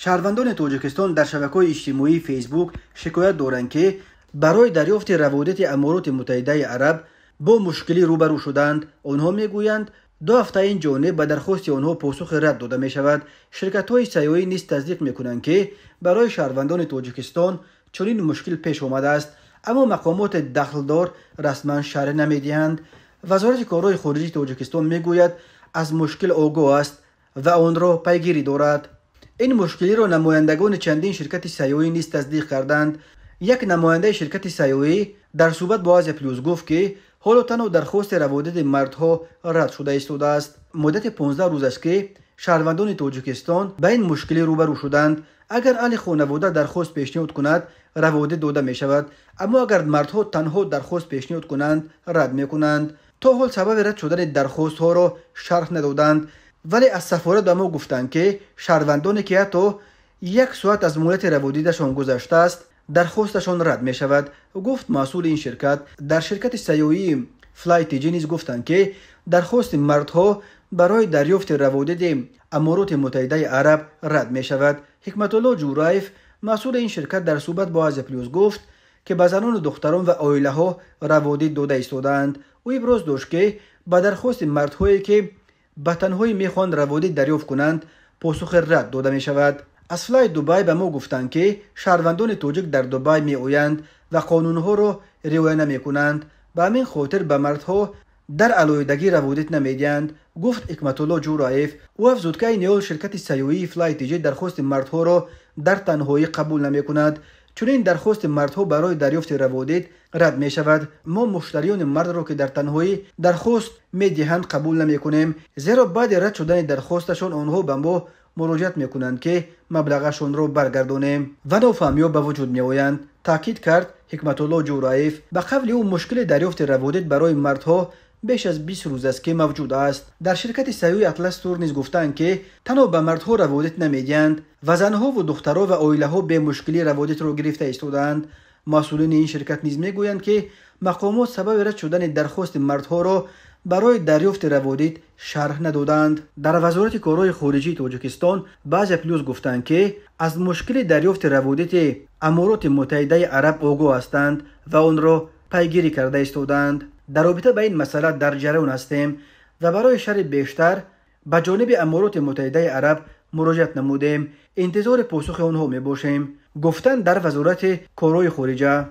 شهروندان تاجیکستان در شبکه‌های اجتماعی فیسبوک شکایت دارند که برای دریافت روابط امارات متحده عرب با مشکلی روبرو شدند. آنها میگویند 2 هفته این جانب به درخواست آنها پاسخ رد داده می شود. شرکت‌های سیاحی نیز تصدیق می‌کنند که برای شهروندان تاجیکستان چنین مشکل پیش آمده است، اما مقامات دخلدار رسما شرح نمی‌دهند. وزارت کارهای خارجه تاجیکستان میگوید از مشکل آگاه است و آن را پیگیری دارد. این مشکلی را نمایندگان چندین شرکت سیاحی نیز تصدیق کردند. یک نماینده شرکت سیاحی در صحبت با آزیا پلوس گفت که حالا تنها درخواست روابط مردها رد شده ایستاده است. مدت 15 روز است که شهروندان تاجیکستان به این مشکلی روبرو شدند. اگر اهل خانواده درخواست پیشنهاد کند روابط داده می شود، اما اگر مردها تنها درخواست پیشنهاد کنند رد می کنند. تا حال سبب رد شدن درخواست ها را شرح ندادند، ولی از سفارت به ما گفتند که شهروندانی که حتی 1 ساعت از مدت روابطشان گذشته است درخواستشان رد می شود. گفت مسئول این شرکت. در شرکت سیاحی فلایتی نیز گفتند که درخواست مردها برای دریافت روابط امارات متحده عرب رد می شود. حکمت الله جورایف مسئول این شرکت در صحبت با آزیا پلوس گفت که به زنان و دختران و عائله ها روابط داده ایستادند. او ابراز داشت که به درخواست مردهایی که به تنهایی میخواهند روابط دریافت کنند پاسخ رد داده می شود. از فلای دبی به ما گفتند که شهروندان تاجیک در دبی می آیند و قانونها را رعایت نمی کنند، به همین خاطر به مردها در علایدگی روابط نمیدهند. گفت حکمت الله جورایف. او افزود که این حال شرکت سیاحی فلایتی درخواست مردها را در تنهایی قبول نمی کند، چون این درخواست مردها برای دریافت روابط رد می شود. ما مشتریان مرد را که در تنهایی درخواست می دهند قبول نمی کنیم، زیرا بعد رد شدن درخواستشان آنها به ما مراجعت می کنند که مبلغشان را برگردانیم و نافهمی‌ها به وجود می آیند. تاکید کرد حکمت الله جورایف. به قول او مشکل دریافت روابط برای مردها بیش از 20 روز است که موجود است. در شرکت سیاحی اطلس تور نیز گفتند که تنها به مردها روابط نمیدهند و زنها و دخترها و عائله ها به مشکلی روابط را گرفته ایستادند. مسئولین این شرکت نیز میگویند که مقامات سبب رد شدن درخواست مردها را برای دریافت روابط شرح ندادند. در وزارت کارهای خارجه تاجیکستان بعضی پلوس گفتند که از مشکل دریافت روابط امارات متحده عرب آگاه هستند و آن را پیگیری کرده ایستادند. در رابطه با این مسئله در جریان هستیم و برای شرح بیشتر به جانب امارات متحده عرب مراجعت نمودیم. انتظار پاسخ آنها می باشیم، گفتند در وزارت کارهای خارجه.